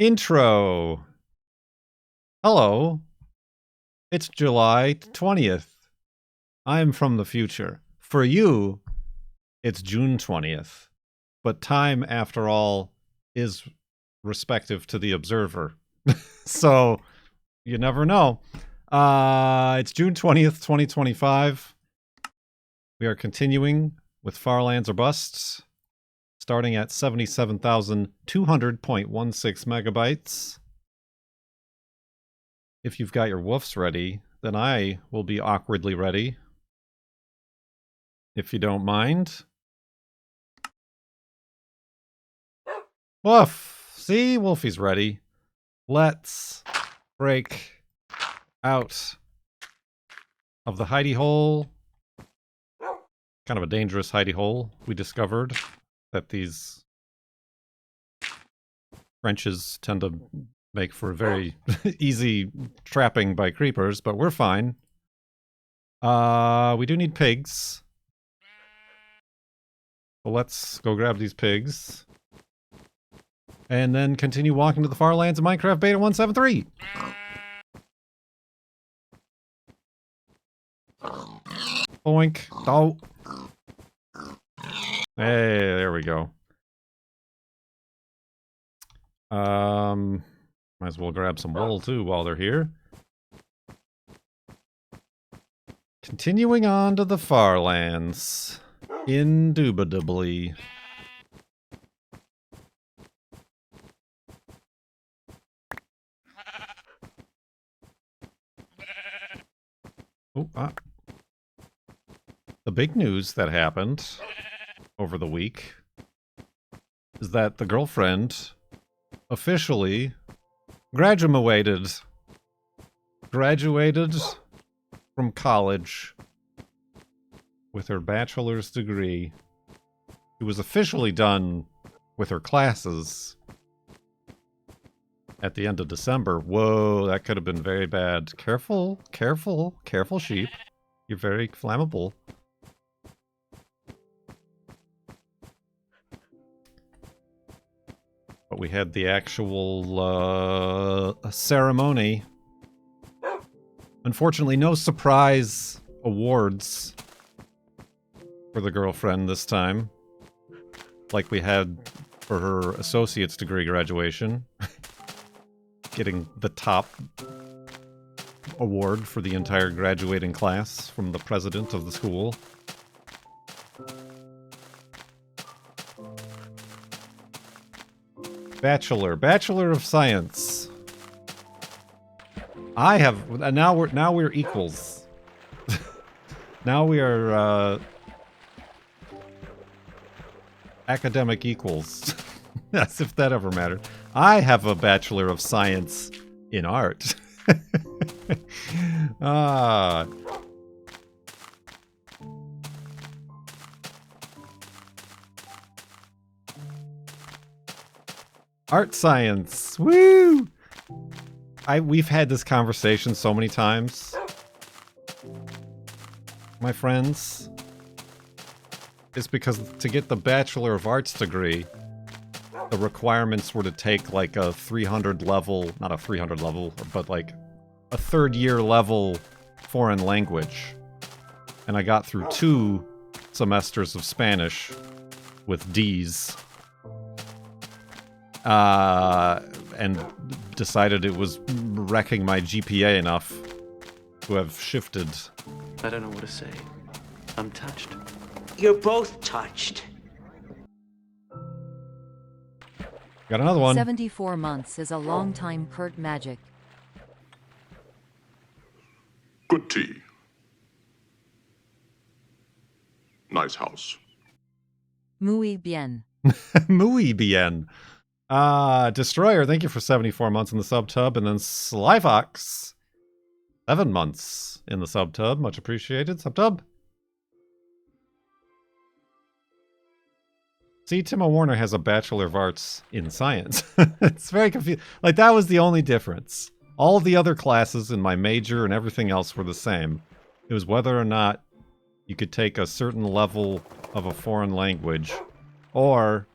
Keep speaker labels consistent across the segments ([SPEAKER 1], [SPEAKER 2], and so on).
[SPEAKER 1] Intro. Hello. It's July 20th. I'm from the future. For you, it's June 20th. But time, after all, is respective to the observer. So, you never know. It's June 20th, 2025. We are continuing with Farlands or Busts, starting at 77,200.16 megabytes. If you've got your woofs ready, then I will be awkwardly ready. If you don't mind. Woof! See? Wolfie's ready. Let's break out of the hidey hole. Kind of a dangerous hidey hole. We discovered that these wrenches tend to make for very easy trapping by creepers, but we're fine. We do need pigs. So let's go grab these pigs. And then continue walking to the far lands of Minecraft Beta 173. Boink. Oh. Hey, there we go. Might as well grab some wool too while they're here. Continuing on to the far lands. Indubitably. Oh, the big news that happened over the week is that the girlfriend officially graduated from college with her bachelor's degree. She was officially done with her classes at the end of December. Whoa, that could have been very bad. Careful, careful, careful, sheep. You're very flammable. But we had the actual ceremony. Unfortunately, no surprise awards for the girlfriend this time, like we had for her associate's degree graduation. Getting the top award for the entire graduating class from the president of the school. Bachelor of Science. I have now we're equals. Now we are academic equals. As if that ever mattered. I have a Bachelor of Science in Art. Art science. Woo! We've had this conversation so many times. My friends. It's because to get the Bachelor of Arts degree, the requirements were to take like a 300 level, not a 300 level, but like a third year level foreign language. And I got through 2 semesters of Spanish with D's. And decided it was wrecking my GPA enough to have shifted.
[SPEAKER 2] I don't know what to say. I'm touched.
[SPEAKER 3] You're both touched.
[SPEAKER 1] Got another one.
[SPEAKER 4] 74 months is a long time, Kurt Magic.
[SPEAKER 5] Good tea. Nice house.
[SPEAKER 4] Muy bien.
[SPEAKER 1] Muy bien. Destroyer, thank you for 74 months in the subtub. And then Slyfox, 7 months in the subtub. Much appreciated, subtub. See, Timo Warner has a Bachelor of Arts in Science. It's very confusing. Like, that was the only difference. All the other classes in my major and everything else were the same. It was whether or not you could take a certain level of a foreign language or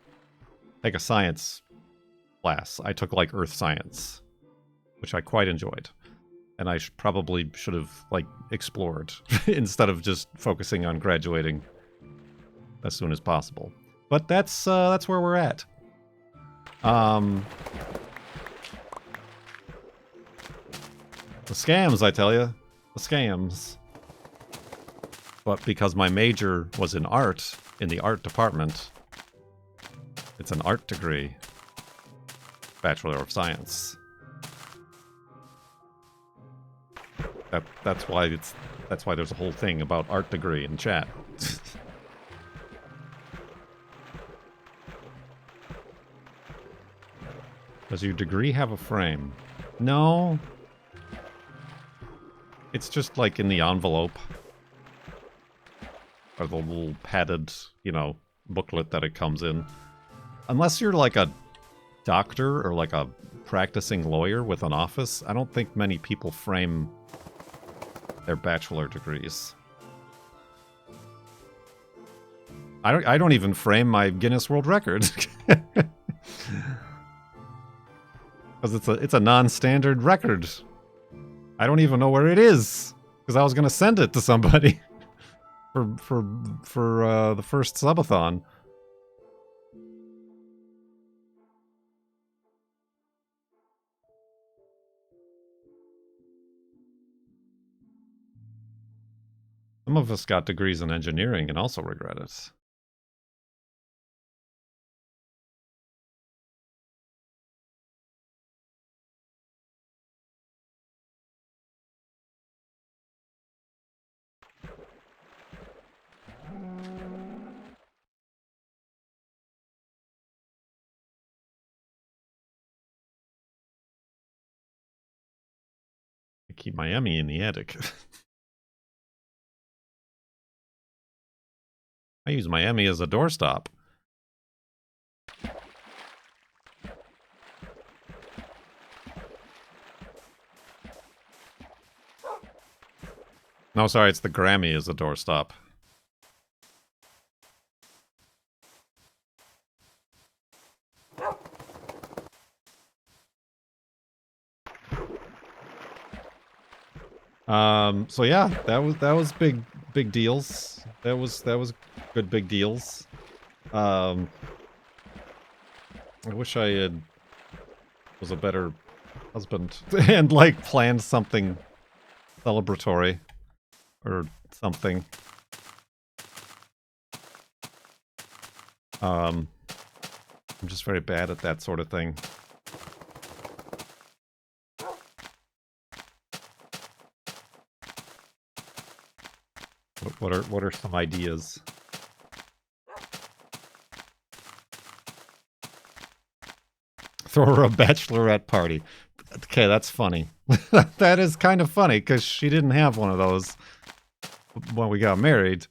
[SPEAKER 1] take a science class. I took like earth science, which I quite enjoyed. And I probably should have like explored instead of just focusing on graduating as soon as possible. But that's where we're at. The scams, I tell you. The scams. But because my major was in art, in the art department, it's an art degree. Bachelor of Science. That's why there's a whole thing about art degree in chat. Does your degree have a frame? No. It's just like in the envelope. Or the little padded, you know, booklet that it comes in. Unless you're like a doctor or like a practicing lawyer with an office, I don't think many people frame their bachelor degrees. I don't even frame my Guinness World Record. Because it's a non-standard record. I don't even know where it is. Because I was gonna send it to somebody for the first subathon. Some of us got degrees in engineering and also regret it. I keep my Emmy in the attic. I use my Emmy as a doorstop. No, sorry, it's the Grammy as a doorstop. So yeah, that was big deals. That was good big deals. I wish I was a better husband and like planned something celebratory or something. I'm just very bad at that sort of thing. What are some ideas? Throw her a bachelorette party. Okay, that's funny. That is kind of funny because she didn't have one of those when we got married.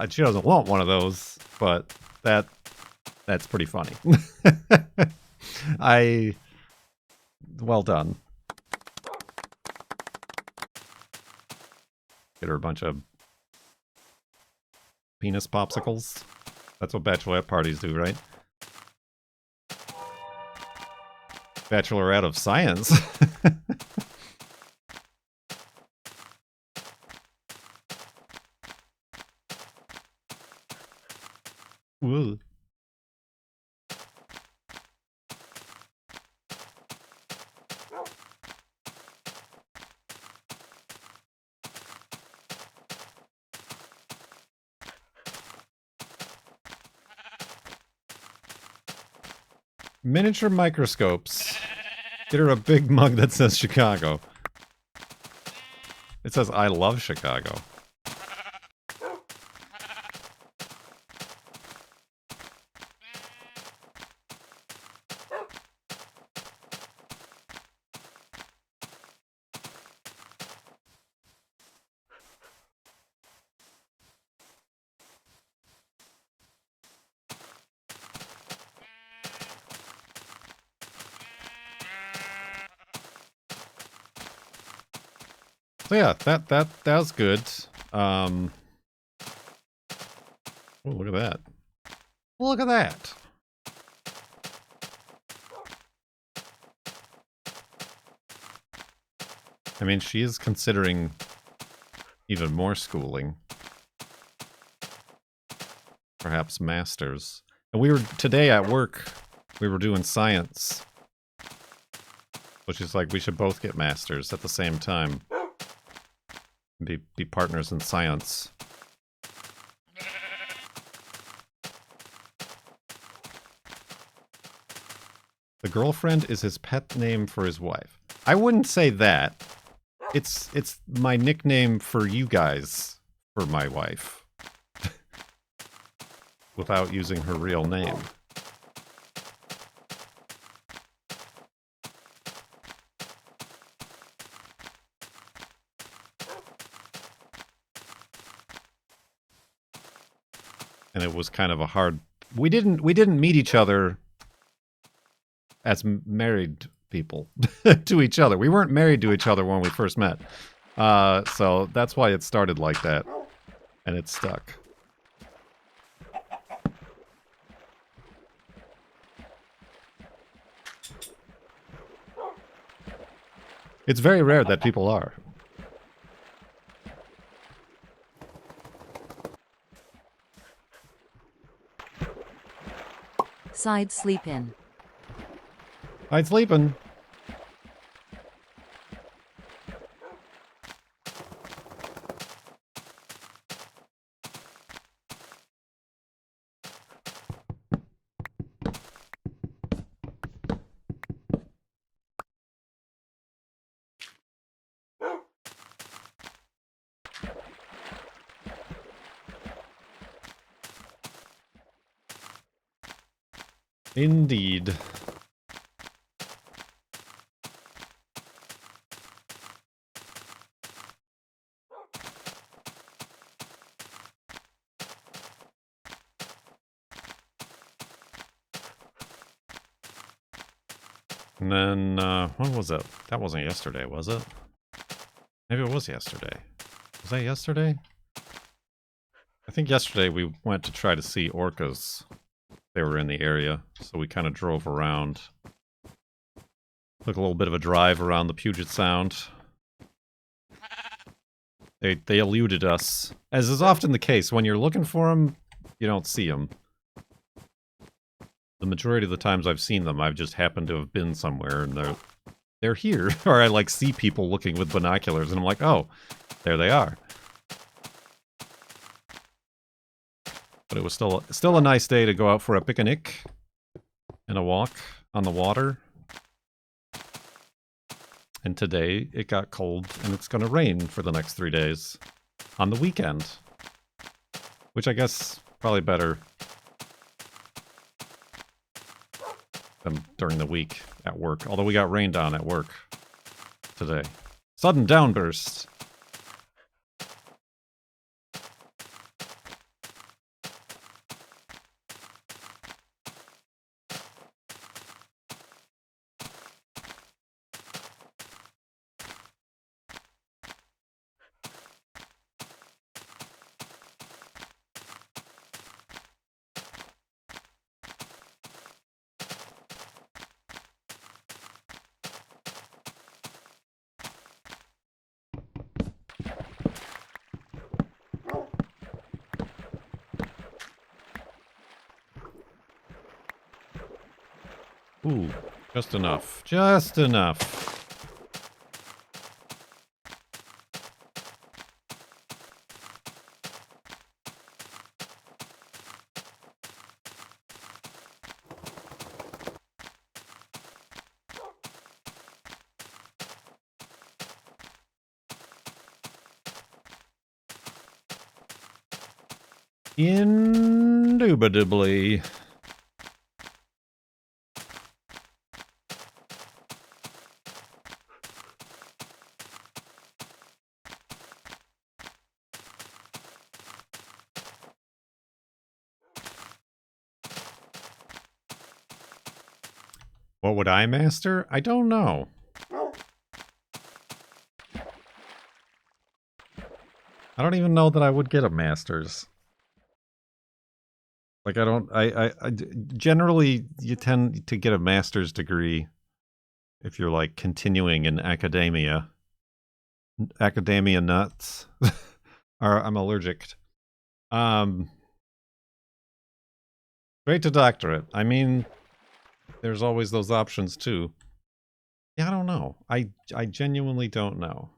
[SPEAKER 1] She doesn't want one of those, but that's pretty funny. Well done. Get her a bunch of penis popsicles. That's what bachelorette parties do, right? Bachelorette of Science. Woo. Miniature microscopes. Get her a big mug that says Chicago. It says, I love Chicago. So yeah, that was good. Oh, look at that. Look at that. I mean, she is considering even more schooling. Perhaps masters. And we were, today at work, we were doing science. Which is like, we should both get masters at the same time. Be partners in science. The girlfriend is his pet name for his wife. I wouldn't say that. It's my nickname for you guys, for my wife. Without using her real name. And it was kind of a hard... We didn't meet each other as married people to each other. We weren't married to each other when we first met. So that's why it started like that. And it stuck. It's very rare that people are.
[SPEAKER 4] Side sleep in.
[SPEAKER 1] I'd sleeping. Indeed. And then, when was it? That wasn't yesterday, was it? Maybe it was yesterday. Was that yesterday? I think yesterday we went to try to see orcas. They were in the area, so we kind of drove around. Took a little bit of a drive around the Puget Sound. They eluded us. As is often the case, when you're looking for them, you don't see them. The majority of the times I've seen them, I've just happened to have been somewhere and they're here. Or I like see people looking with binoculars and I'm like, oh, there they are. But it was still a nice day to go out for a picnic and a walk on the water. And today it got cold and it's going to rain for the next 3 days on the weekend. Which I guess probably better than during the week at work. Although we got rained on at work today. Sudden downburst. Ooh, just enough. Just enough. Indubitably. What would I master? I don't know. I don't even know that I would get a master's. Like, I generally, you tend to get a master's degree if you're, like, continuing in academia. Academia nuts. Or I'm allergic. Straight to doctorate. I mean, there's always those options too. Yeah, I don't know. I genuinely don't know.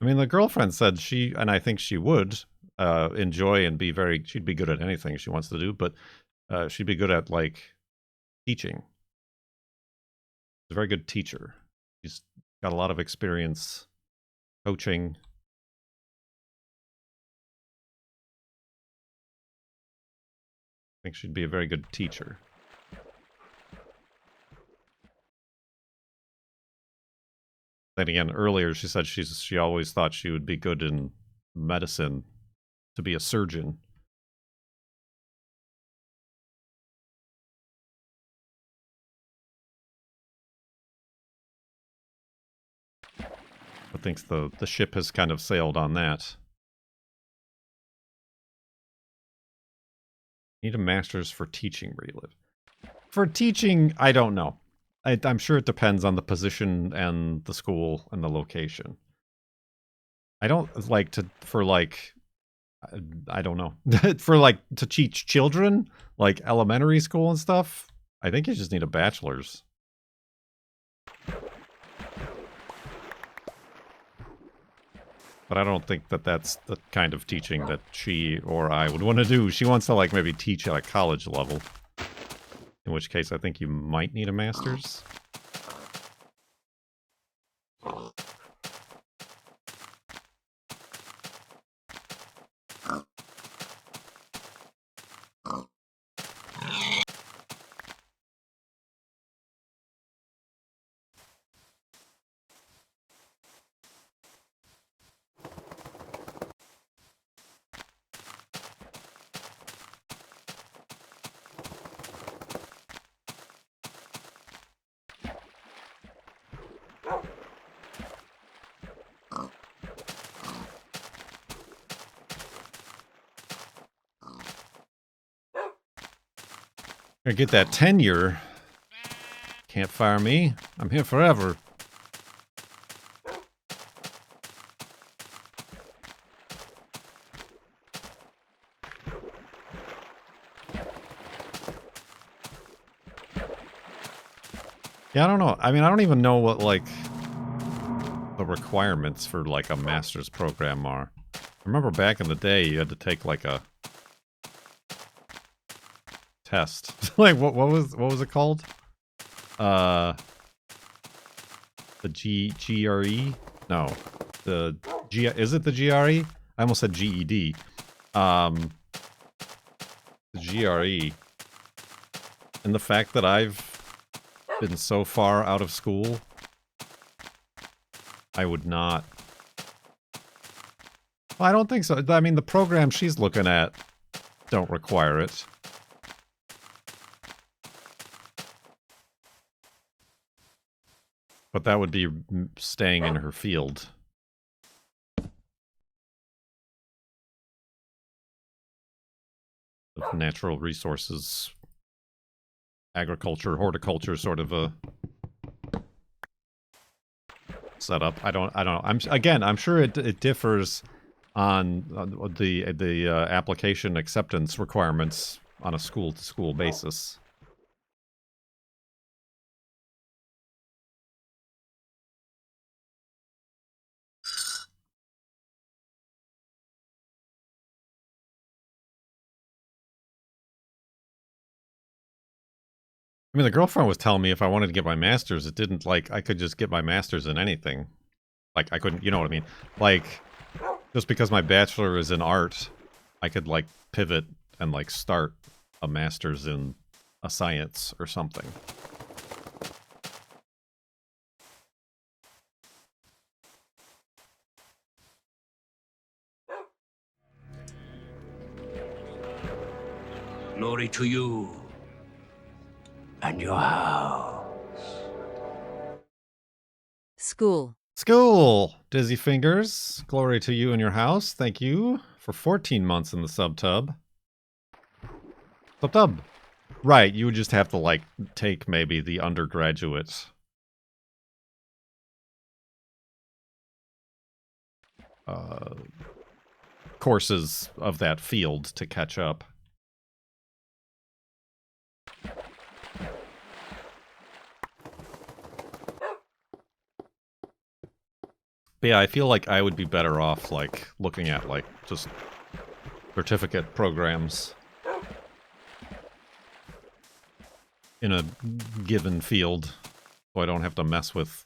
[SPEAKER 1] I mean, the girlfriend said she, and I think she would, enjoy and be very, she'd be good at anything she wants to do, but she'd be good at, like, teaching. She's a very good teacher. She's got a lot of experience coaching. I think she'd be a very good teacher. Then again, earlier she said she always thought she would be good in medicine, to be a surgeon. I think the ship has kind of sailed on that. Need a master's for teaching where you live. For teaching, I don't know. I'm sure it depends on the position and the school and the location. I don't like to, for like, I don't know. For like, to teach children, like elementary school and stuff, I think you just need a bachelor's. But I don't think that that's the kind of teaching that she or I would want to do. She wants to, like, maybe teach at a college level. In which case, I think you might need a master's. I get that tenure. Can't fire me. I'm here forever. Yeah, I don't know. I mean, I don't even know what, like, the requirements for, like, a master's program are. I remember back in the day, you had to take, like, a test. Like, what was it called? The GRE? No. Is it the GRE? I almost said GED. The GRE. And the fact that I've been so far out of school, I would not. Well, I don't think so. I mean, the program she's looking at don't require it. But that would be staying in her field. Of natural resources, agriculture, horticulture, sort of a setup. I don't know. I'm sure it differs on the application acceptance requirements on a school-to-school basis. I mean, the girlfriend was telling me if I wanted to get my master's, it didn't, like, I could just get my master's in anything. Like, I couldn't, you know what I mean? Like, just because my bachelor is in art, I could, like, pivot and, like, start a master's in a science or something.
[SPEAKER 3] Glory to you and your house.
[SPEAKER 4] School.
[SPEAKER 1] School! Dizzy Fingers, glory to you and your house. Thank you for 14 months in the subtub. Subtub! Right, you would just have to, like, take maybe the undergraduate courses of that field to catch up. But yeah, I feel like I would be better off, like, looking at, like, just certificate programs in a given field, so I don't have to mess with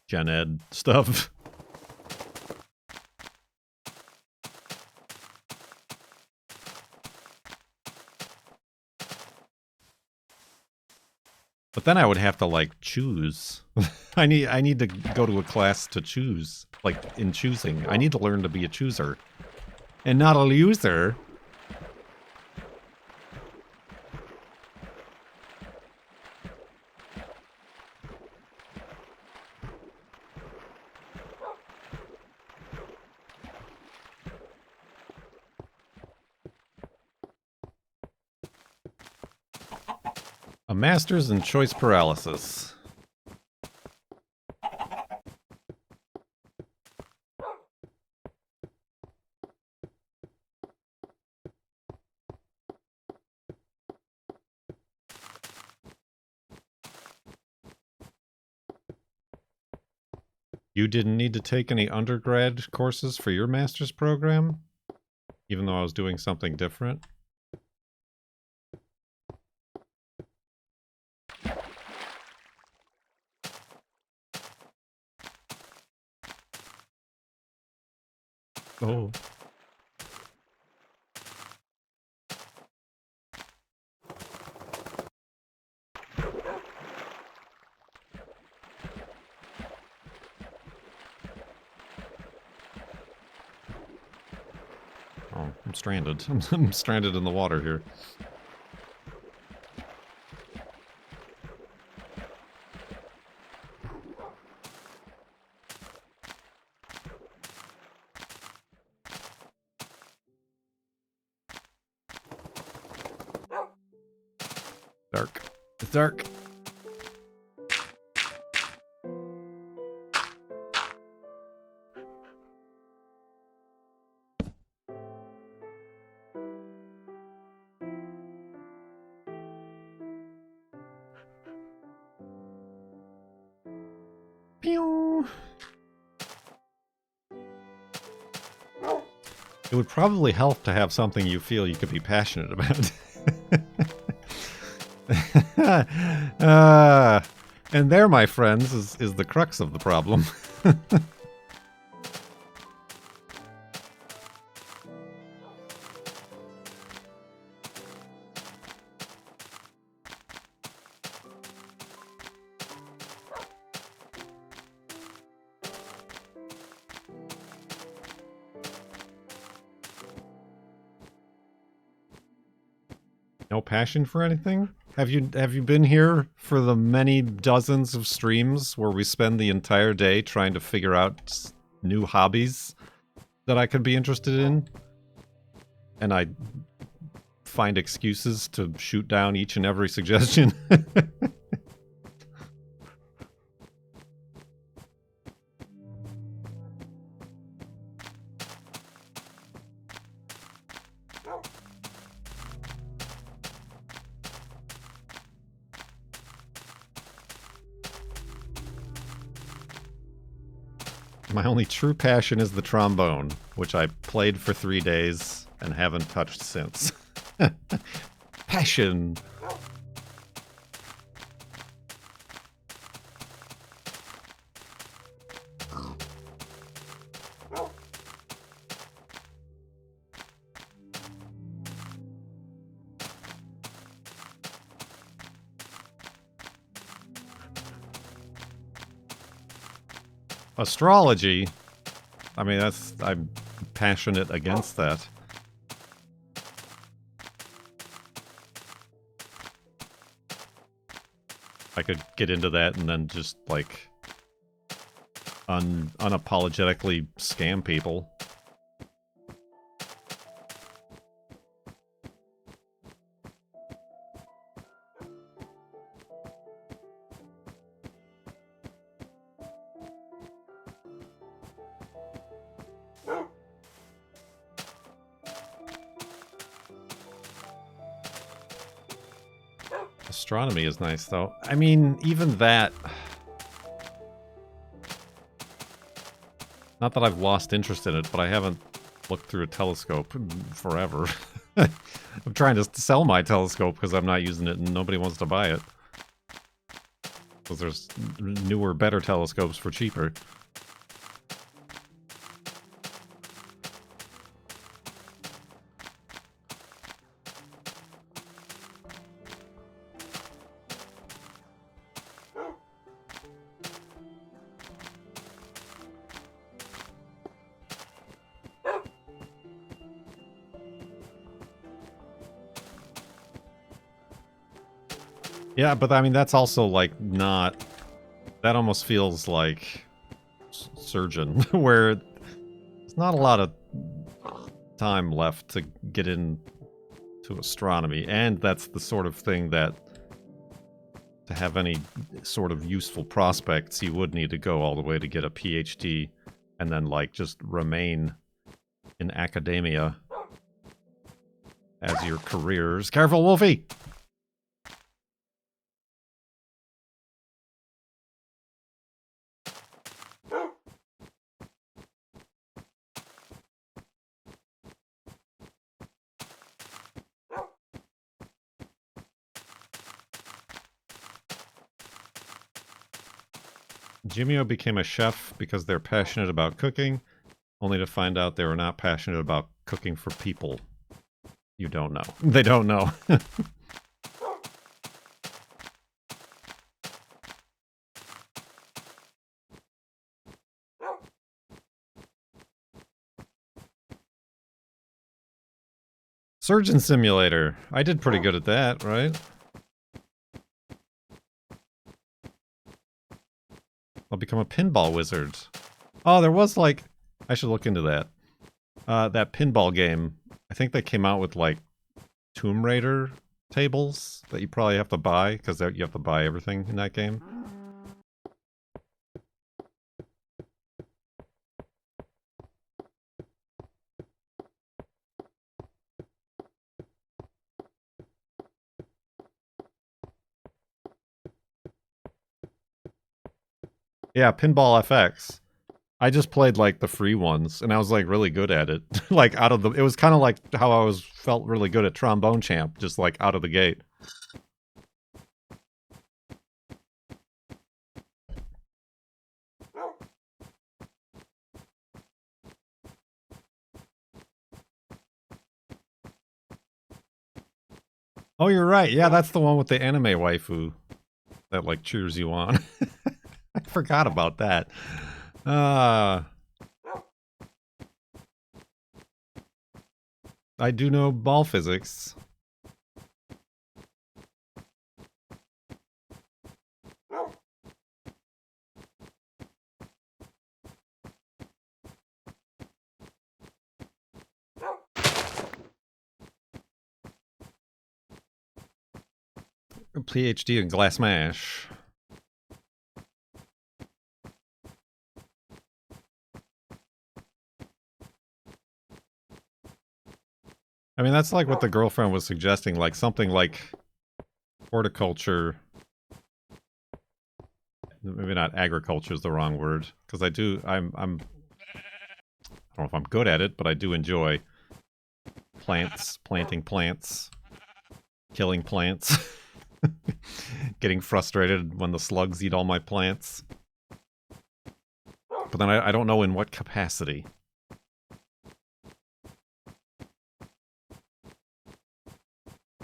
[SPEAKER 1] gen ed stuff. But then I would have to, like, choose. I need to go to a class to choose. Like, in choosing. I need to learn to be a chooser. And not a loser. A master's in choice paralysis. You didn't need to take any undergrad courses for your master's program? Even though I was doing something different? Oh. Oh, I'm stranded. I'm stranded in the water here. Dark. It's dark. Pew. It would probably help to have something you feel you could be passionate about. And there, my friends, is the crux of the problem. No passion for anything? Have you been here for the many dozens of streams where we spend the entire day trying to figure out new hobbies that I could be interested in? And I find excuses to shoot down each and every suggestion. My only true passion is the trombone, which I played for 3 days and haven't touched since. Passion! Astrology? I mean, I'm passionate against that. I could get into that and then just, like, unapologetically scam people. Astronomy is nice, though. I mean, even that... Not that I've lost interest in it, but I haven't looked through a telescope in forever. I'm trying to sell my telescope because I'm not using it and nobody wants to buy it. Because there's newer, better telescopes for cheaper. Yeah, but I mean, that's also, like, not... That almost feels like Surgeon, where there's not a lot of time left to get into astronomy, and that's the sort of thing that, to have any sort of useful prospects, you would need to go all the way to get a PhD, and then, like, just remain in academia as your careers. Careful, Wolfie! Jimio became a chef because they're passionate about cooking, only to find out they were not passionate about cooking for people. You don't know. They don't know. Surgeon Simulator. I did pretty good at that, right? I'll become a pinball wizard. Oh, there was, like... I should look into that. That pinball game. I think they came out with, like, Tomb Raider tables that you probably have to buy, because you have to buy everything in that game. Yeah, Pinball FX. I just played, like, the free ones, and I was, like, really good at it. Like, out of the... It was kind of like how I felt really good at Trombone Champ, just, like, out of the gate. Oh, you're right. Yeah, that's the one with the anime waifu that, like, cheers you on. I forgot about that. I do know ball physics. A PhD in glass mash. I mean, that's like what the girlfriend was suggesting, like something like horticulture. Maybe not agriculture is the wrong word, because I don't know if I'm good at it, but I do enjoy plants, planting plants, killing plants, getting frustrated when the slugs eat all my plants. But then I don't know in what capacity.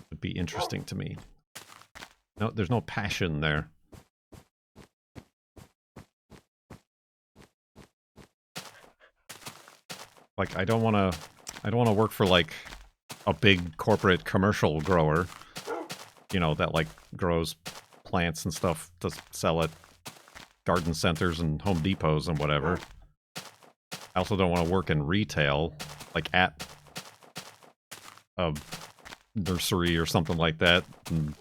[SPEAKER 1] Would be interesting to me. No, there's no passion there. Like, I don't want to work for, like, a big corporate commercial grower, you know, that, like, grows plants and stuff to sell at garden centers and Home Depots and whatever. I also don't want to work in retail, like at a nursery or something like that, and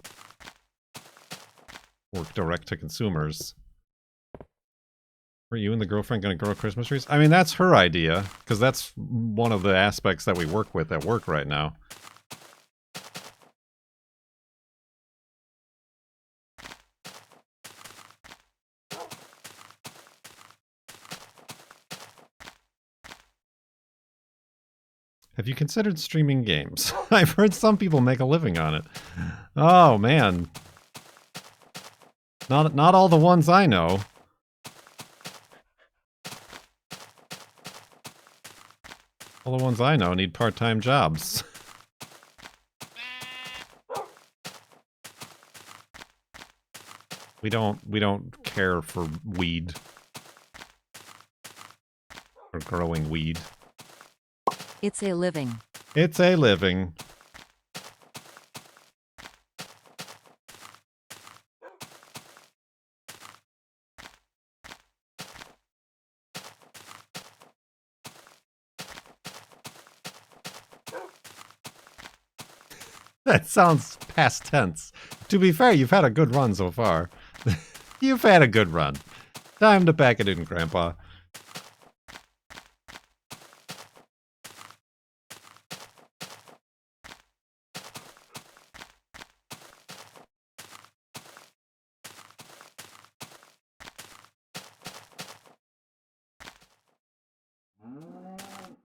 [SPEAKER 1] work direct to consumers. Are you and the girlfriend going to grow Christmas trees? I mean, that's her idea, because that's one of the aspects that we work with at work right now. Have you considered streaming games? I've heard some people make a living on it. Oh, man. Not all the ones I know. All the ones I know need part-time jobs. We don't care for weed. Or growing weed.
[SPEAKER 4] It's a living.
[SPEAKER 1] It's a living. That sounds past tense. To be fair, you've had a good run so far. You've had a good run. Time to pack it in, Grandpa.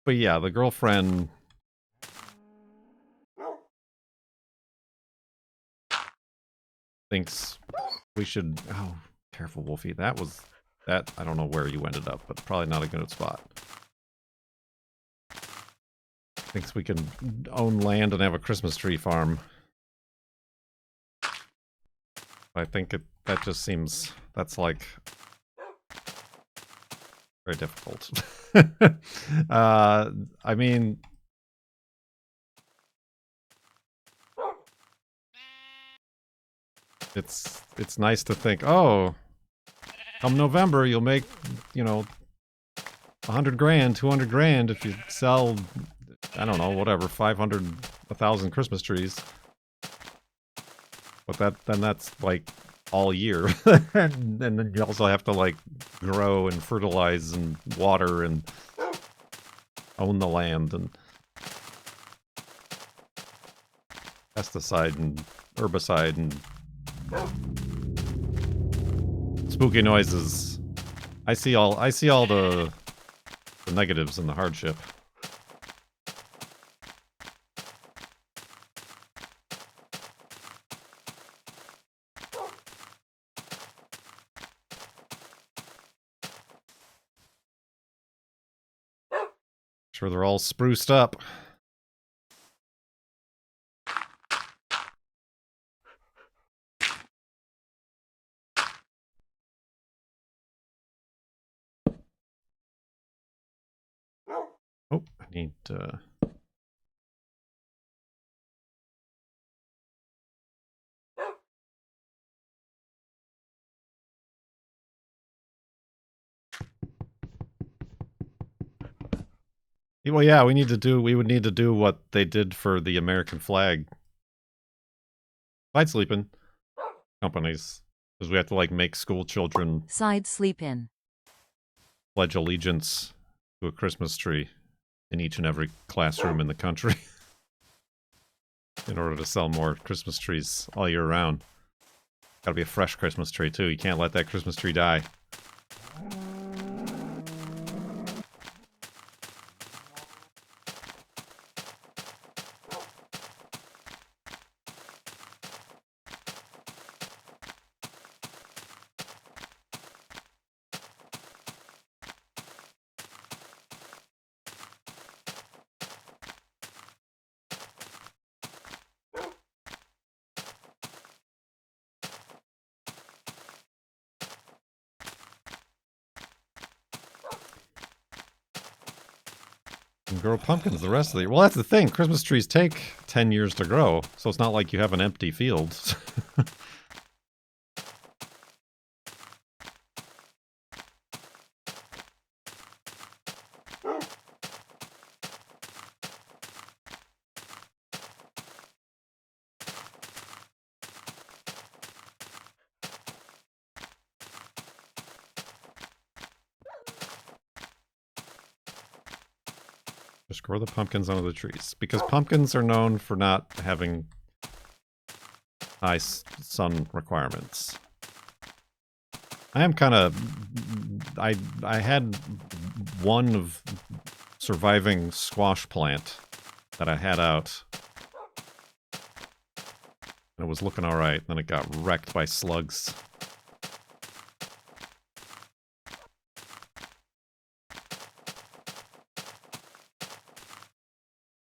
[SPEAKER 1] But yeah, the girlfriend... thinks we should... Oh, careful, Wolfie. That, I don't know where you ended up, but probably not a good spot. Thinks we can own land and have a Christmas tree farm. I think that just seems... That's like... very difficult. I mean... It's nice to think, oh, come November you'll make, you know, 100 grand, 200 grand if you sell, I don't know, whatever, 500, 1,000 Christmas trees. But then that's like all year. And then you also have to like grow and fertilize and water and own the land and pesticide and herbicide and spooky noises. I see all the negatives and the hardship. Sure, they're all spruced up. Oh, I need well, yeah, we would need to do what they did for the American flag. Side sleeping companies. Because we have to, like, make school children
[SPEAKER 4] Side sleep in.
[SPEAKER 1] pledge allegiance to a Christmas tree in each and every classroom in the country. In order to sell more Christmas trees all year round. Gotta be a fresh Christmas tree, too. You can't let that Christmas tree die. And grow pumpkins the rest of the year. Well, that's the thing. Christmas trees take 10 years to grow, so it's not like you have an empty field. Just grow the pumpkins under the trees. Because pumpkins are known for not having high sun requirements. I am kind of... I had one of surviving squash plant that I had out. And it was looking alright. Then it got wrecked by slugs.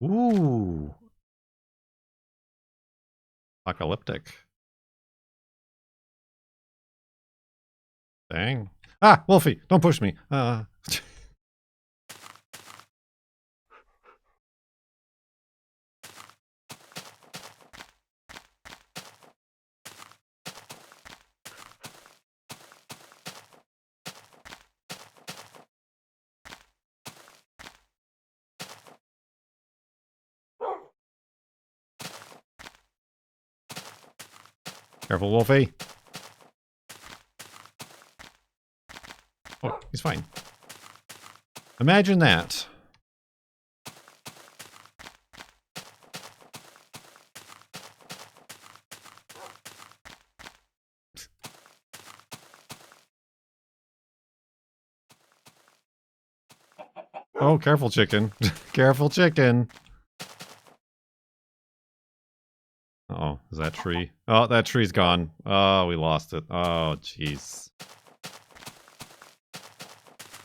[SPEAKER 1] Ooh. Apocalyptic. Dang. Ah, Wolfie, don't push me. Careful, Wolfie. Oh, he's fine. Imagine that. Oh, careful, chicken. Careful, chicken. Uh-oh, is that tree? Oh, that tree's gone. Oh, we lost it. Oh, jeez.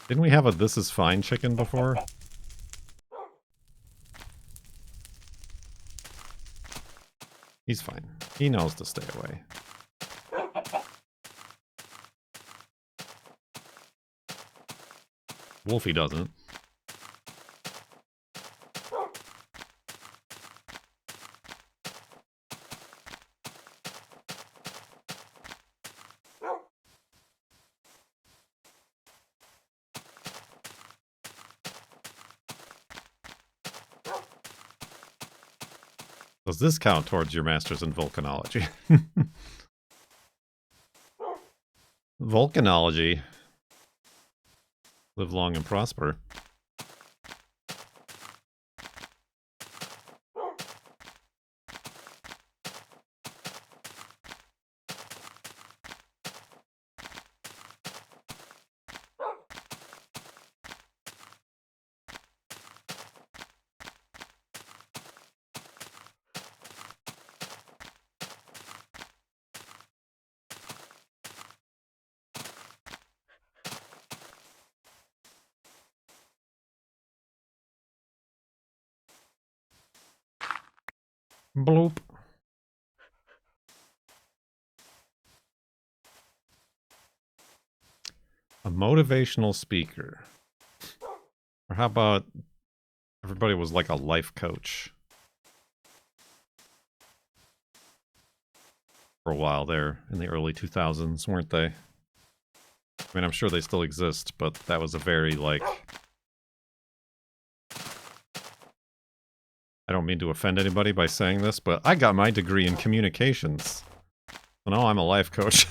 [SPEAKER 1] Didn't we have a "this is fine" chicken before? He's fine. He knows to stay away. Wolfie doesn't. Does this count towards your master's in volcanology? Volcanology. Live long and prosper. Bloop. A motivational speaker. Or how about everybody was like a life coach? For a while there in the early 2000s, weren't they? I mean, I'm sure they still exist, but that was a very, like... I don't mean to offend anybody by saying this, but I got my degree in communications. So now I'm a life coach.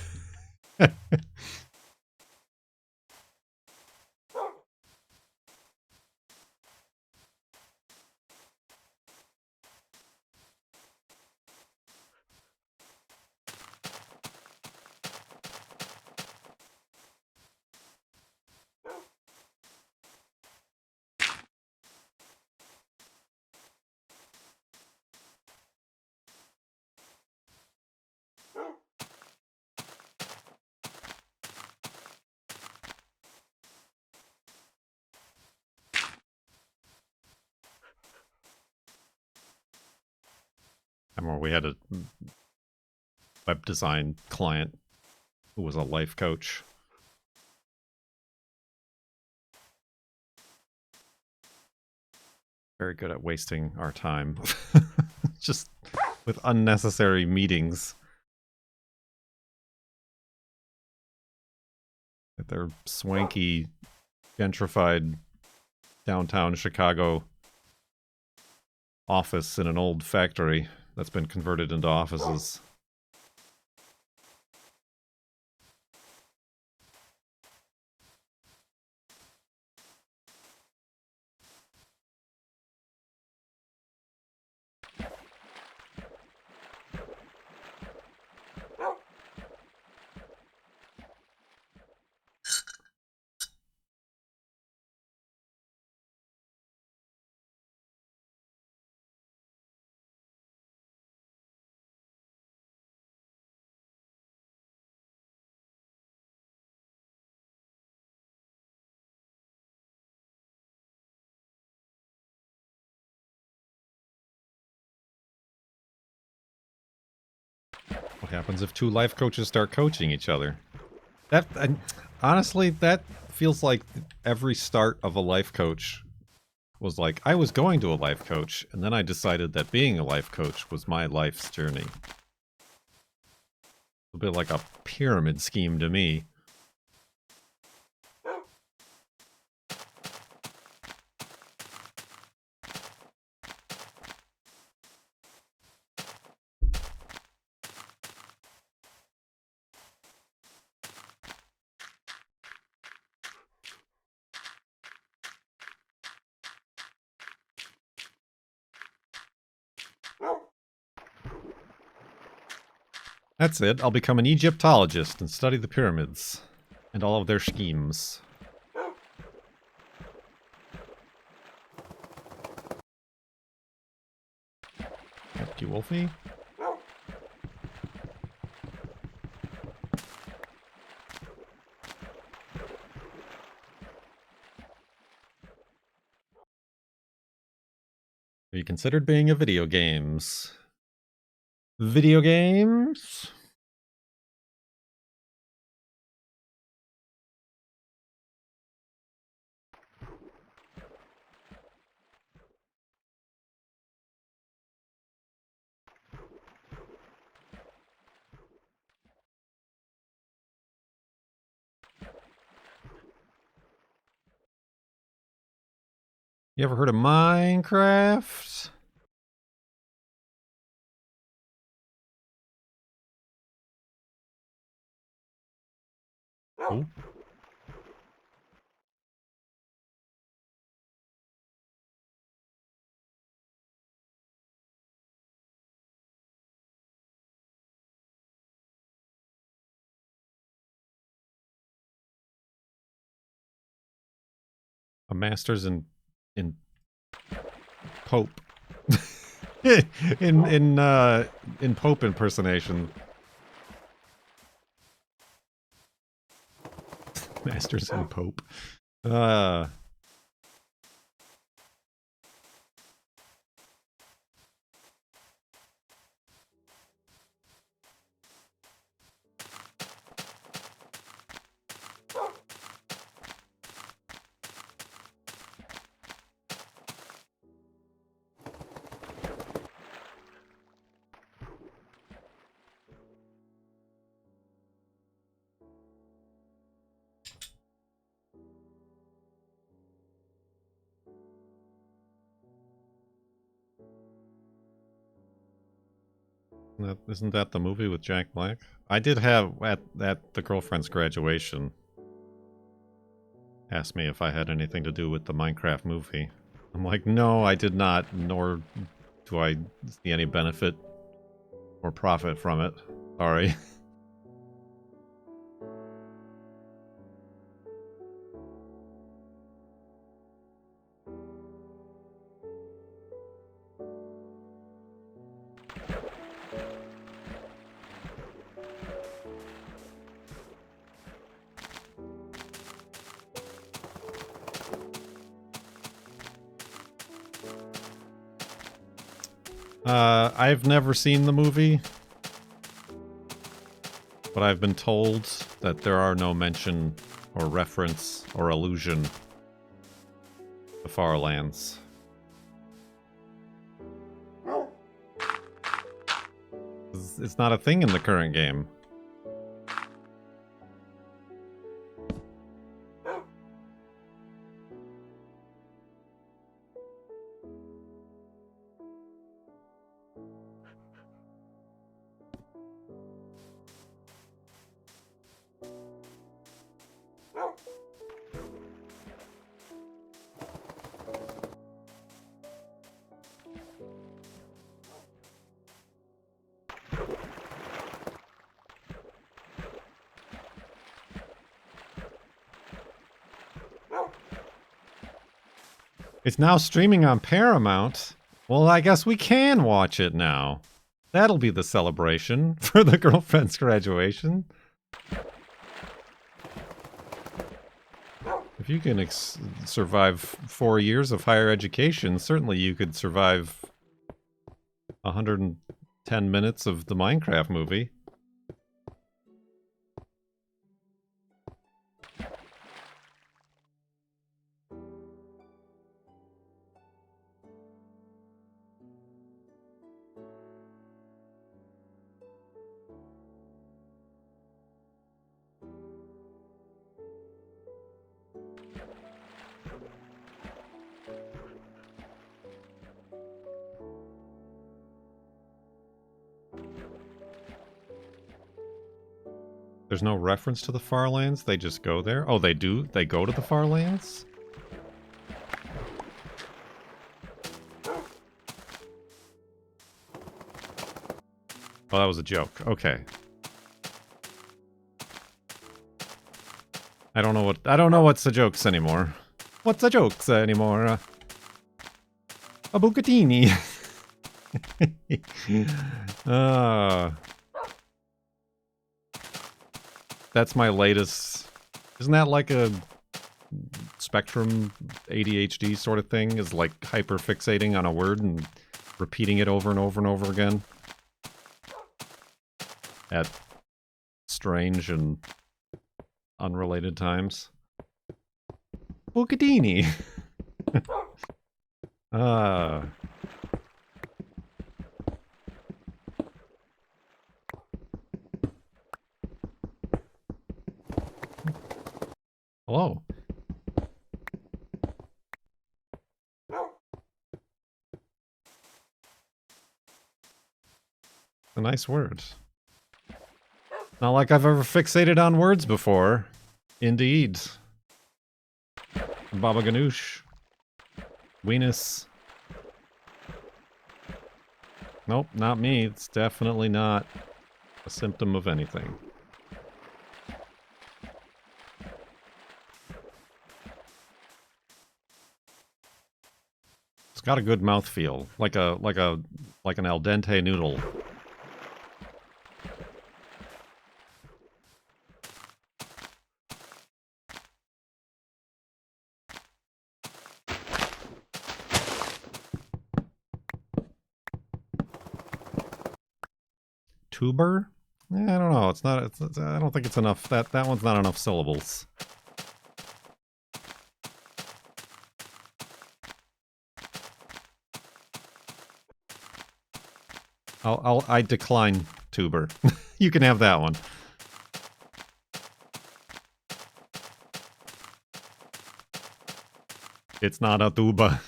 [SPEAKER 1] I remember we had a web design client who was a life coach. Very good at wasting our time. Just with unnecessary meetings. At their swanky, gentrified downtown Chicago office in an old factory that's been converted into offices. What happens if two life coaches start coaching each other? Honestly, that feels like every start of a life coach was like, I was going to a life coach, and then I decided that being a life coach was my life's journey. A bit like a pyramid scheme to me. That's it. I'll become an Egyptologist and study the pyramids and all of their schemes. Thank you, Wolfie. Have you considered being a video games? Video games? You ever heard of Minecraft? Oh. A master's in Pope. in Pope impersonation. Masters in Pope. Isn't that the movie with Jack Black? I did have, at the girlfriend's graduation, asked me if I had anything to do with the Minecraft movie. I'm like, no, I did not, nor do I see any benefit or profit from it. Sorry. I've never seen the movie, but I've been told that there are no mention or reference or allusion to farlands. It's not a thing in the current game. It's now streaming on Paramount. Well, I guess we can watch it now. That'll be the celebration for the girlfriend's graduation. If you can survive 4 years of higher education, certainly you could survive 110 minutes of the Minecraft movie. There's no reference to the farlands, they just go there? Oh, they do? They go to the farlands? Oh, that was a joke. Okay. I don't know what's the jokes anymore. What's the jokes anymore? A bucatini. That's my latest. Isn't that like a spectrum ADHD sort of thing? Is like hyper fixating on a word and repeating it over and over and over again at strange and unrelated times. Bucatini. Hello. A nice word. Not like I've ever fixated on words before. Indeed. Baba Ganoush. Weenus. Nope, not me. It's definitely not a symptom of anything. It's got a good mouthfeel, like an al dente noodle. Tuber? I don't know. It's not. I don't think it's enough. That one's not enough syllables. I decline tuber. You can have that one. It's not a tuba.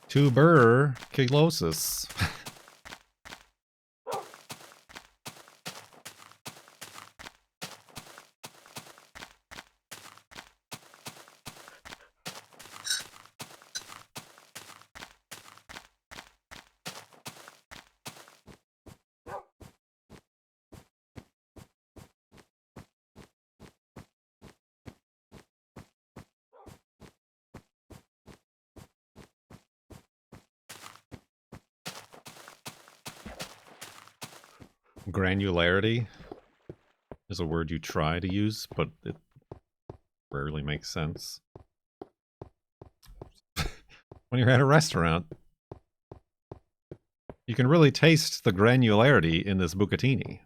[SPEAKER 1] Tuberculosis. Granularity is a word you try to use, but it rarely makes sense. When you're at a restaurant, you can really taste the granularity in this bucatini.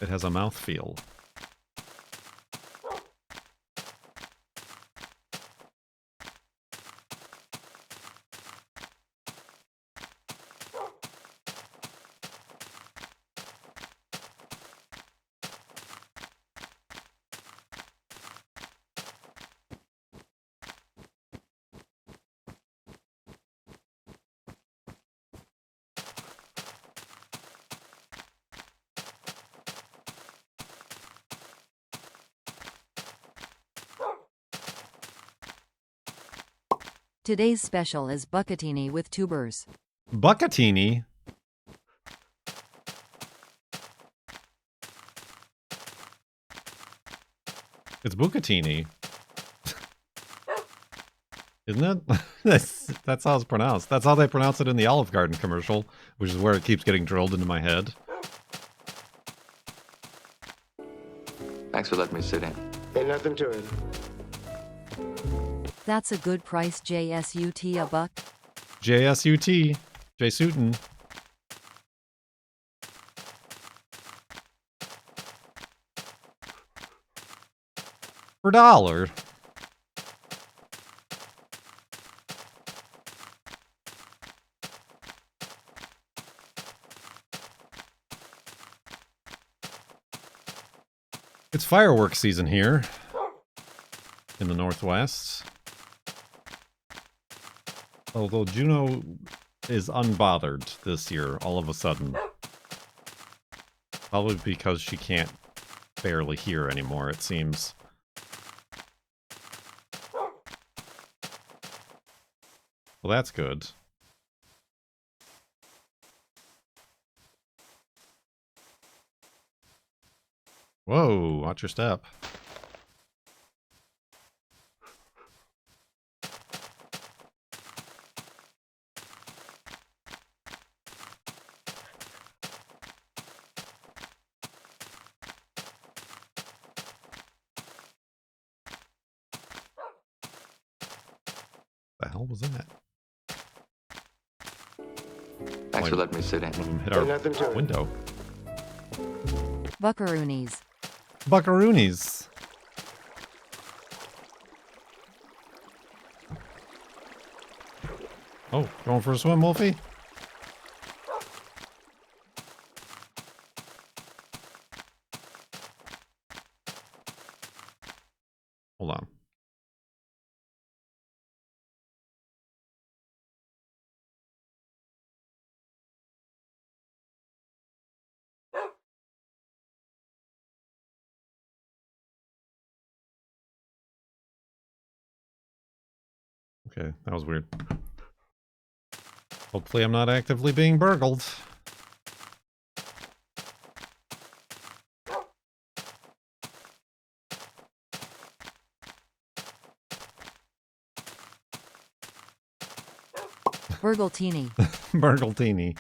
[SPEAKER 1] It has a mouthfeel.
[SPEAKER 4] Today's special is bucatini with tubers.
[SPEAKER 1] Bucatini? It's bucatini. Isn't it? That's how it's pronounced. That's how they pronounce it in the Olive Garden commercial, which is where it keeps getting drilled into my head.
[SPEAKER 6] Thanks for letting me sit in.
[SPEAKER 3] Ain't nothing to it.
[SPEAKER 4] That's a good price, JSUT a buck.
[SPEAKER 1] JSUT. J Sutin. For $1. It's fireworks season here in the Northwest. Although Juno is unbothered this year all of a sudden. Probably because she can't barely hear anymore, it seems. Well, that's good. Whoa, watch your step. The hell was that?
[SPEAKER 6] Thanks for letting me sit in.
[SPEAKER 1] One of them hit our window.
[SPEAKER 4] Buckaroonies.
[SPEAKER 1] Buckaroonies. Oh, going for a swim, Wolfie? Hold on. Okay, that was weird. Hopefully I'm not actively being burgled.
[SPEAKER 4] Burgletini.
[SPEAKER 1] Burgletini.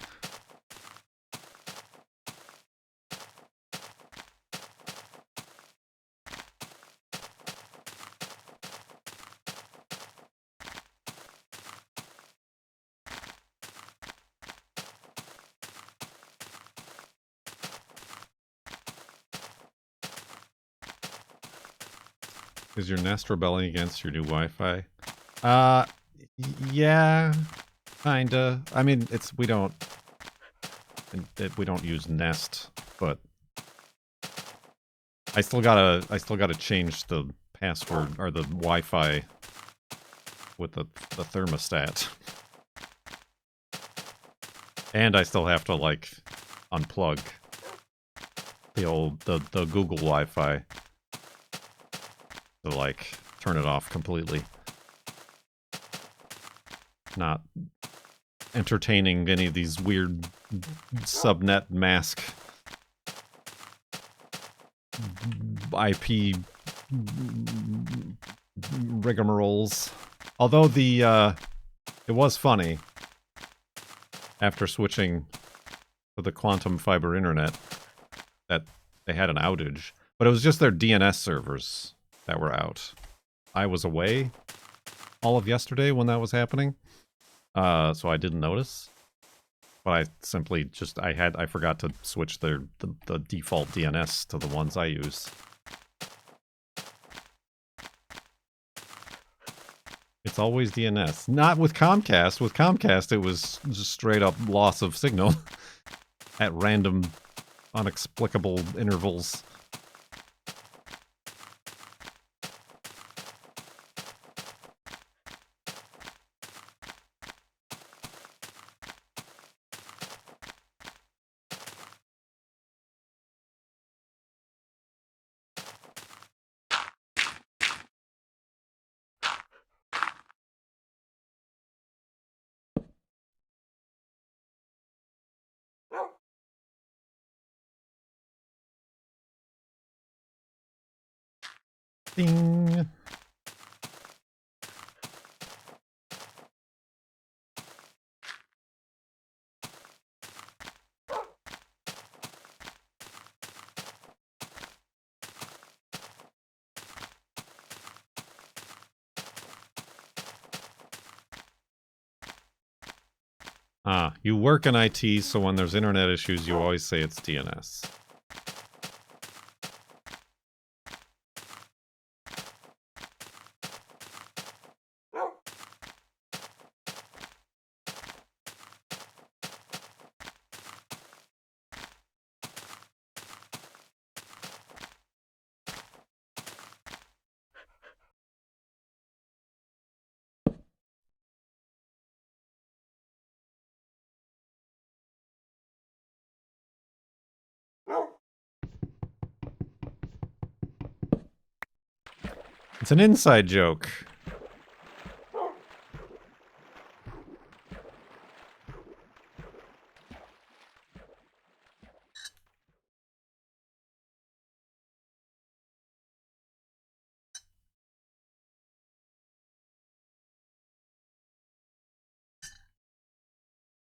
[SPEAKER 1] Is your Nest rebelling against your new Wi-Fi? Yeah, kinda. I mean, we don't use Nest, but I still gotta change the password or the Wi-Fi with the thermostat, and I still have to like unplug the Google Wi-Fi to like turn it off completely. Not entertaining any of these weird subnet mask IP rigmaroles. Although it was funny after switching to the quantum fiber internet that they had an outage, but it was just their DNS servers that were out. I was away all of yesterday when that was happening, so I didn't notice. But I simply just I forgot to switch the default DNS to the ones I use. It's always DNS. Not with Comcast. With Comcast, it was just straight up loss of signal at random, inexplicable intervals. Ding. Ah, you work in IT, so when there's internet issues, you always say it's DNS. It's an inside joke.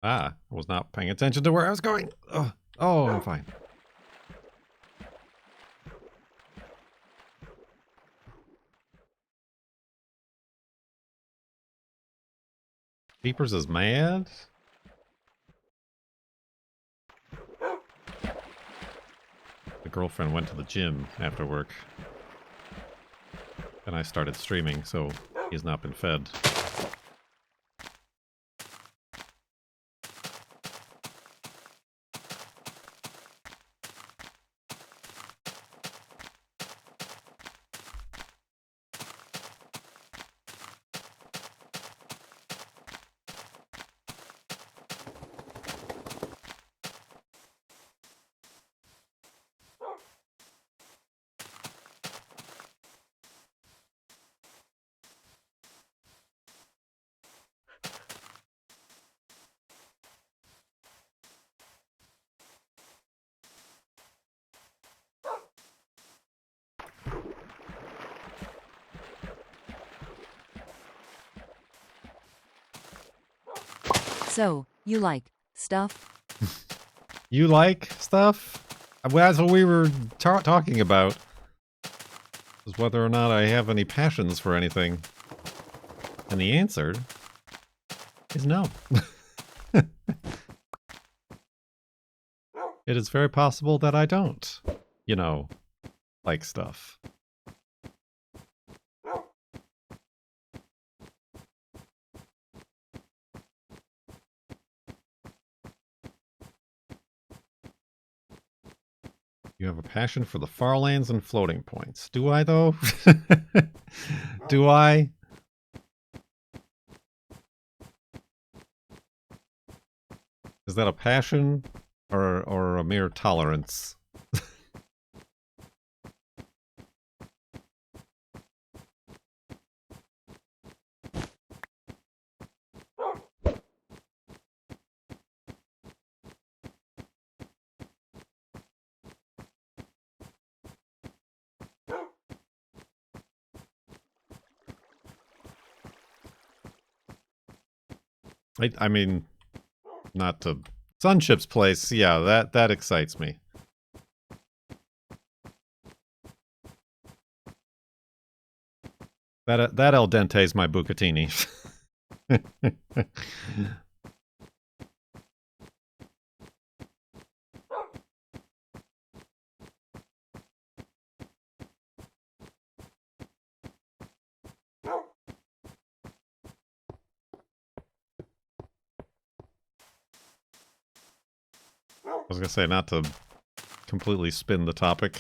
[SPEAKER 1] Ah, I was not paying attention to where I was going. Oh, I'm fine. Peepers is mad? The girlfriend went to the gym after work. And I started streaming, so he's not been fed.
[SPEAKER 4] So, you like stuff?
[SPEAKER 1] You like stuff? Well, that's what we were talking about. Is whether or not I have any passions for anything. And the answer is no. It is very possible that I don't, you know, like stuff. You have a passion for the farlands and floating points. Do I, though? Do I? Is that a passion or a mere tolerance? I mean, not to Sunship's place. Yeah, that excites me. That al dente is my bucatini. I was gonna say, not to completely spin the topic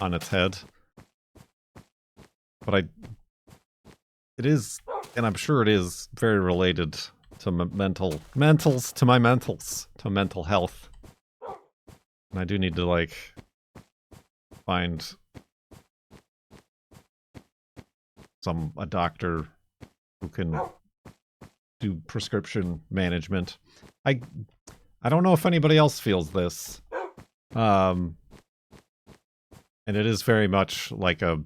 [SPEAKER 1] on its head, but it is, and I'm sure it is, very related to mental health. And I do need to, like, find a doctor who can do prescription management. I don't know if anybody else feels this. And it is very much like a,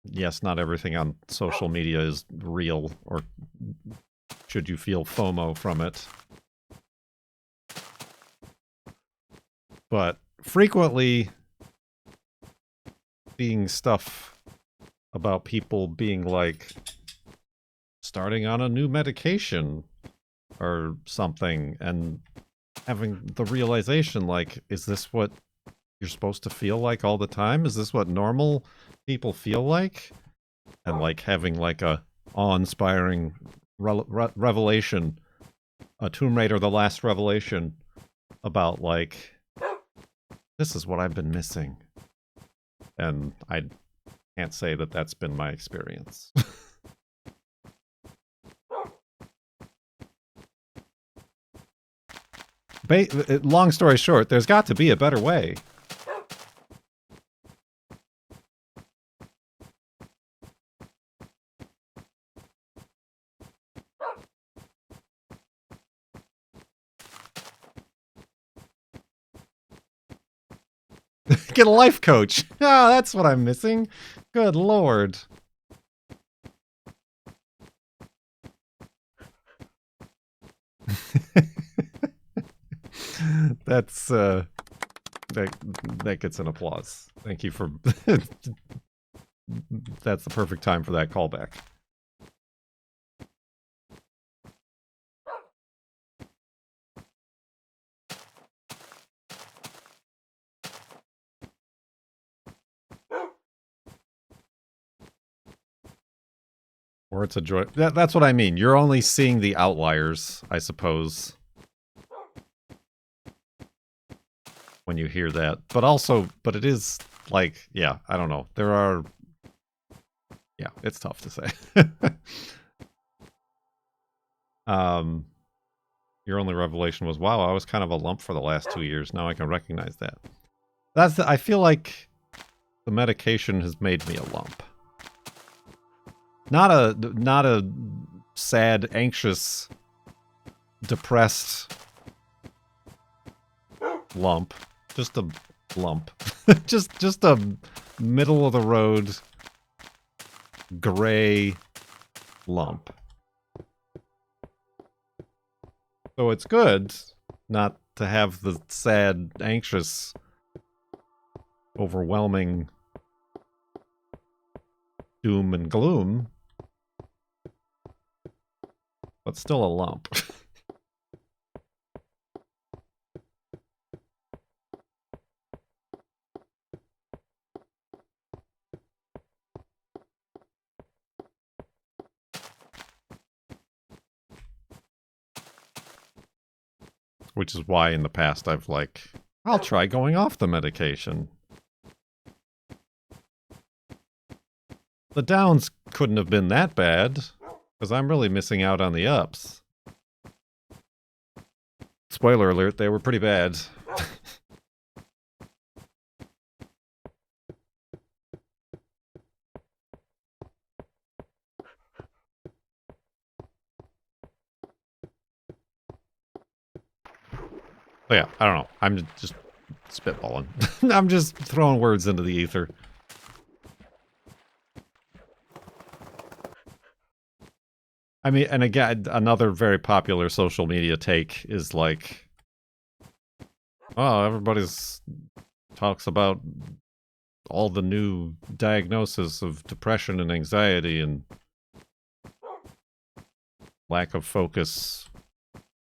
[SPEAKER 1] yes, not everything on social media is real, or should you feel FOMO from it. But frequently seeing stuff about people being like starting on a new medication or something, and having the realization, like, is this what you're supposed to feel like all the time? Is this what normal people feel like? And like having like a awe-inspiring revelation, a Tomb Raider: The Last Revelation, about like, this is what I've been missing. And I can't say that that's been my experience. Long story short, there's got to be a better way. Get a life coach. Ah, that's what I'm missing. Good lord. That's that gets an applause. Thank you for that's the perfect time for that callback. Or it's a joy. That's what I mean. You're only seeing the outliers, I suppose, when you hear that. But it is like, yeah, I don't know. There are, yeah, it's tough to say. Your only revelation was, wow, I was kind of a lump for the last 2 years. Now I can recognize that. I feel like the medication has made me a lump. Not a sad, anxious, depressed lump. Just a lump. just a middle of the road gray lump. So it's good not to have the sad, anxious, overwhelming doom and gloom, but still a lump. Which is why in the past I've like, I'll try going off the medication. The downs couldn't have been that bad, because I'm really missing out on the ups. Spoiler alert, they were pretty bad. But yeah, I don't know. I'm just spitballing. I'm just throwing words into the ether. I mean, and again, another very popular social media take is like, oh, everybody's talks about all the new diagnosis of depression and anxiety and lack of focus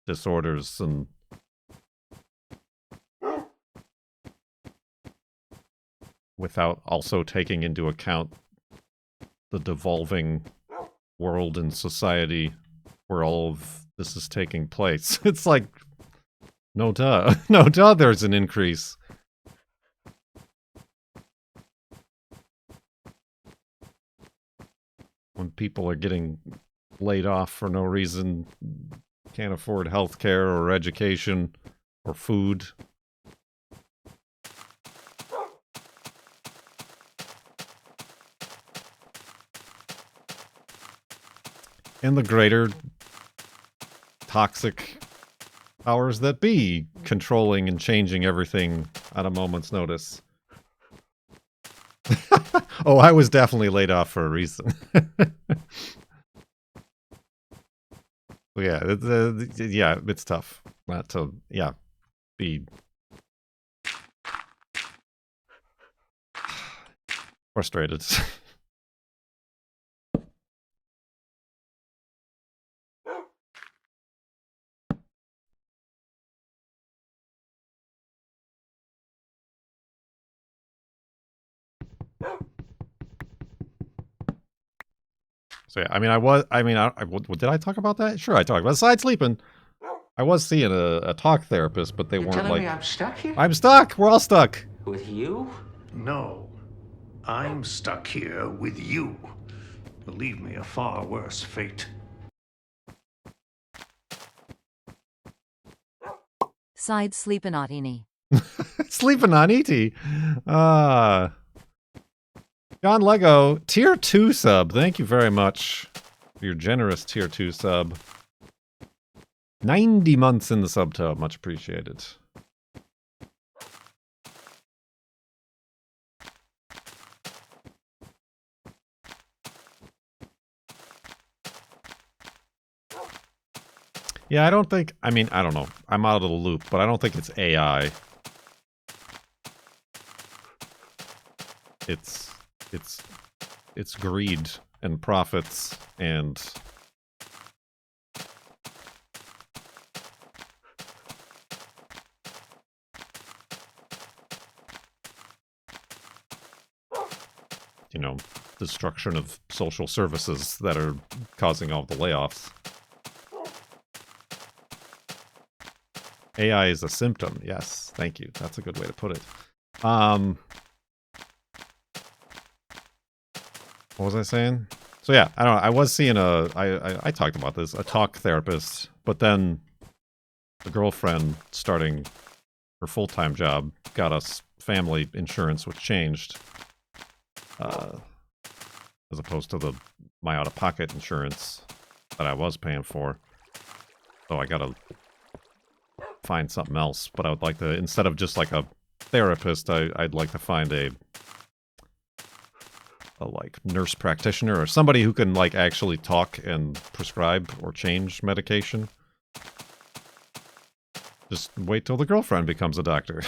[SPEAKER 1] disorders and without also taking into account the devolving world and society where all of this is taking place. It's like, no duh. No duh, there's an increase. When people are getting laid off for no reason, can't afford health care or education or food. And the greater toxic powers that be controlling and changing everything at a moment's notice. Oh, I was definitely laid off for a reason. Yeah, it's tough not to, be frustrated. So yeah, I mean, did I talk about that? Sure, I talked about side sleeping. I was seeing a talk therapist, but they
[SPEAKER 3] You're
[SPEAKER 1] weren't
[SPEAKER 3] telling
[SPEAKER 1] like,
[SPEAKER 3] me I'm stuck here?
[SPEAKER 1] I'm stuck. We're all stuck.
[SPEAKER 3] With you?
[SPEAKER 7] No, I'm stuck here with you. Believe me, a far worse fate.
[SPEAKER 4] Side sleepinotini.
[SPEAKER 1] Sleeping on ET. John Lego, tier 2 sub. Thank you very much for your generous tier 2 sub. 90 months in the sub tub. Much appreciated. Yeah, I don't think, I mean, I don't know. I'm out of the loop, but I don't think it's AI. It's greed and profits and you know, destruction of social services that are causing all the layoffs. AI is a symptom. Yes, thank you. That's a good way to put it. What was I saying? So yeah, I don't know. I was seeing I talked about this, a talk therapist, but then the girlfriend starting her full-time job got us family insurance, which changed. As opposed to my out-of-pocket insurance that I was paying for. So I gotta find something else. But I would like to, instead of just like a therapist, I'd like to find a like nurse practitioner or somebody who can like actually talk and prescribe or change medication. Just wait till the girlfriend becomes a doctor.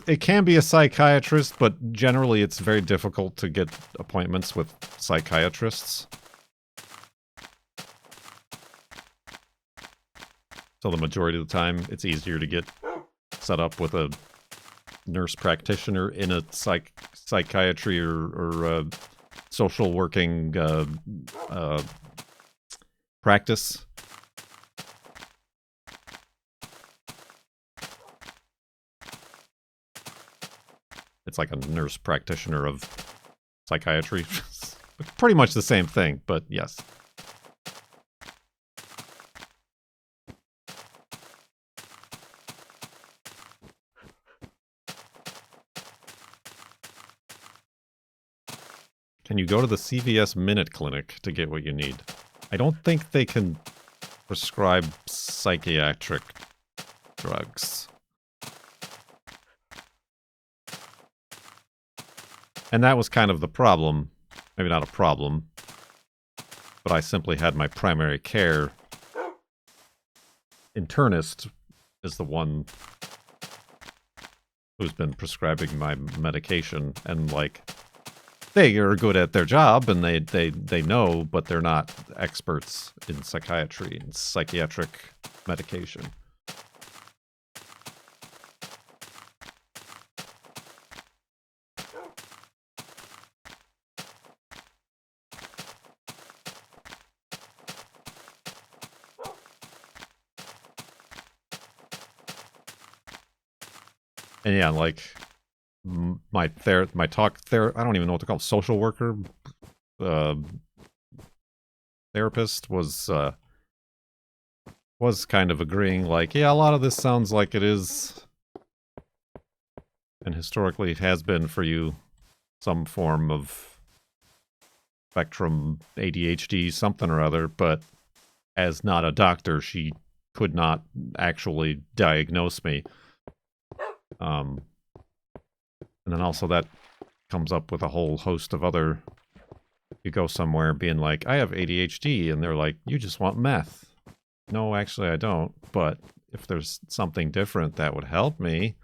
[SPEAKER 1] It can be a psychiatrist, but generally it's very difficult to get appointments with psychiatrists. So the majority of the time, it's easier to get set up with a nurse practitioner in a psychiatry or social working practice. It's like a nurse practitioner of psychiatry. Pretty much the same thing, but yes. Can you go to the CVS Minute Clinic to get what you need? I don't think they can prescribe psychiatric drugs. And that was kind of the problem. Maybe not a problem, but I simply had my primary care internist is the one who's been prescribing my medication, and like they are good at their job and they know, but they're not experts in psychiatry and psychiatric medication. And yeah, like my I don't even know what to call it, social worker, therapist was kind of agreeing, like, yeah, a lot of this sounds like it is, and historically it has been for you, some form of spectrum ADHD, something or other, but as not a doctor, she could not actually diagnose me. And then also that comes up with a whole host of other, you go somewhere being like, I have ADHD, and they're like, you just want meth. No, actually I don't, but if there's something different that would help me.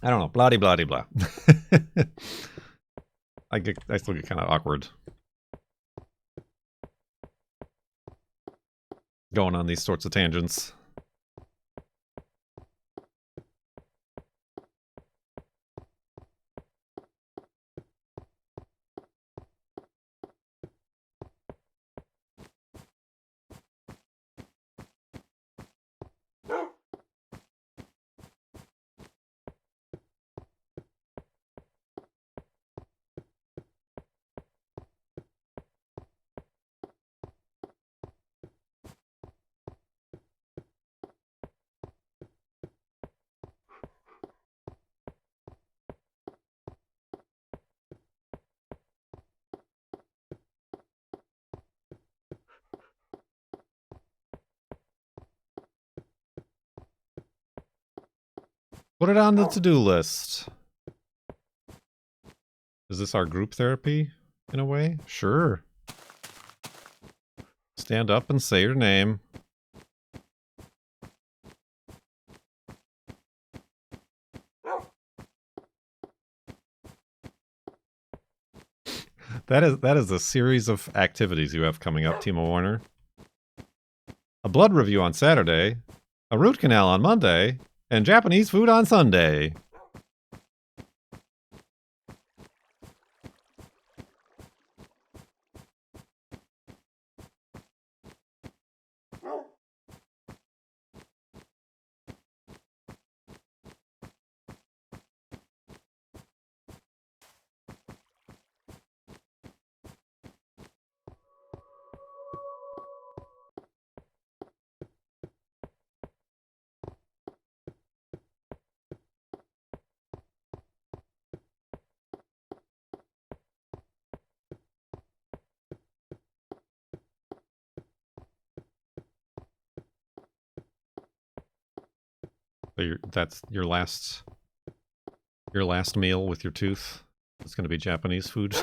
[SPEAKER 1] I don't know. Blah blah blah. I still get kind of awkward going on these sorts of tangents. Put it on the to-do list. Is this our group therapy, in a way? Sure. Stand up and say your name. That is a series of activities you have coming up, Timo Warner. A blood review on Saturday, a root canal on Monday, and Japanese food on Sunday. So that's your last meal with your tooth. It's going to be Japanese food.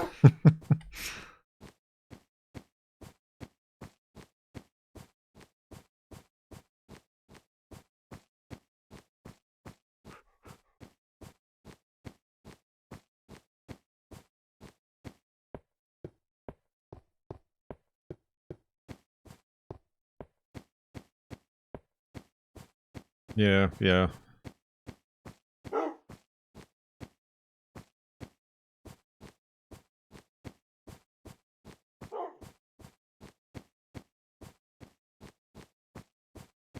[SPEAKER 1] Yeah, yeah.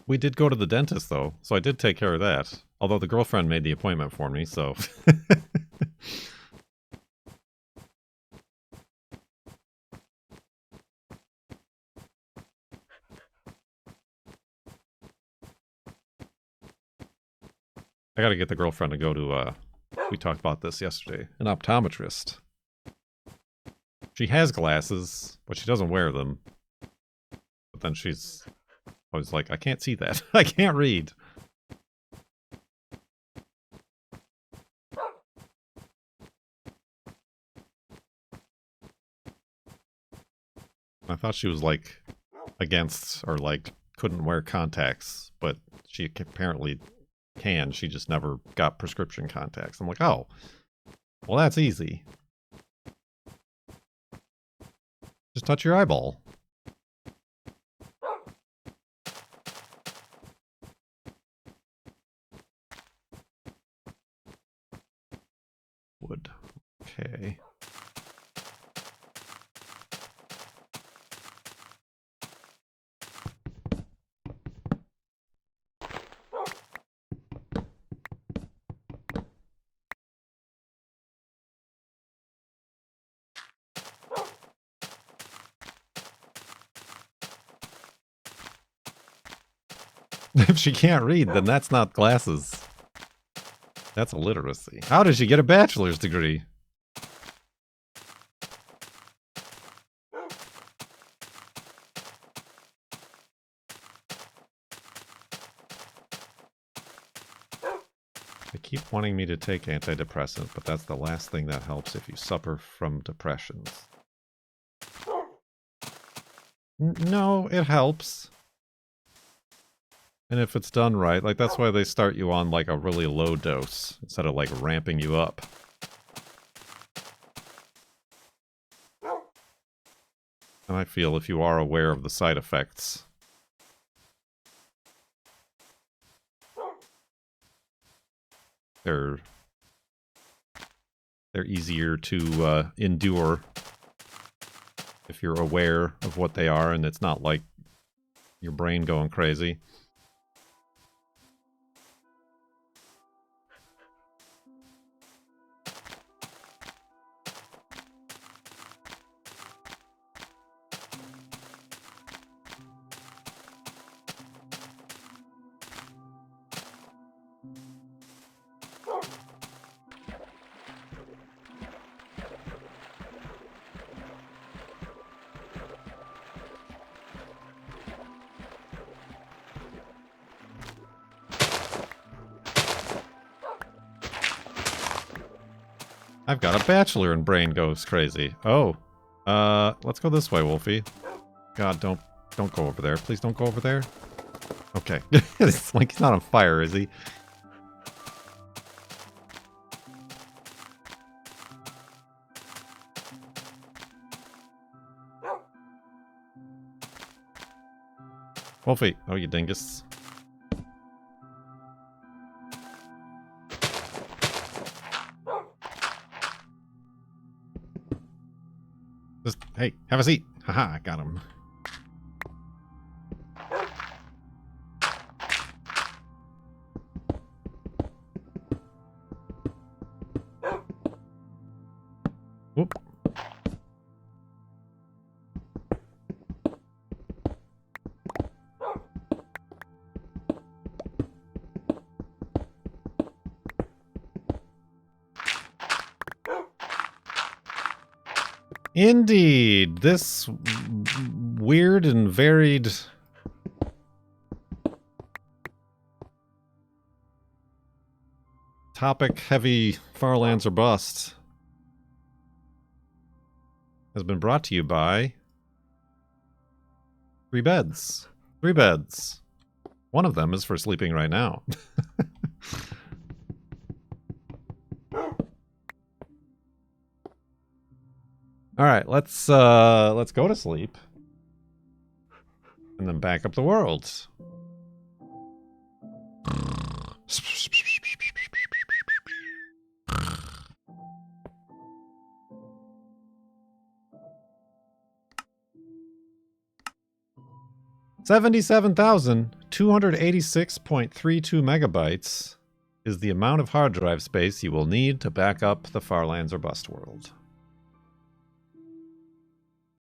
[SPEAKER 1] We did go to the dentist, though, so I did take care of that. Although the girlfriend made the appointment for me, so... I gotta get the girlfriend to go to, we talked about this yesterday, an optometrist. She has glasses, but she doesn't wear them. But then she's always like, I can't see that. I can't read. I thought she was like against or like couldn't wear contacts, but she apparently can. She just never got prescription contacts. I'm like, oh, well, that's easy. Just touch your eyeball. Wood. Okay. If she can't read, then that's not glasses. That's illiteracy. How did she get a bachelor's degree? They keep wanting me to take antidepressant, but that's the last thing that helps if you suffer from depressions. No, it helps. And if it's done right, like that's why they start you on like a really low dose instead of like ramping you up. And I feel if you are aware of the side effects, they're easier to endure if you're aware of what they are and it's not like your brain going crazy. I've got a bachelor and brain goes crazy. Oh. Let's go this way, Wolfie. God, don't go over there. Please don't go over there. Okay. It's like he's not on fire, is he? Wolfie. Oh, you dingus. Just, hey, have a seat. Haha, I got him. Whoop. Indeed, this weird and varied topic-heavy Farlands or Bust has been brought to you by 3 beds. 3 beds. One of them is for sleeping right now. All right, let's go to sleep and then back up the world. $77,286.32 megabytes is the amount of hard drive space you will need to back up the Farlands or Bust world.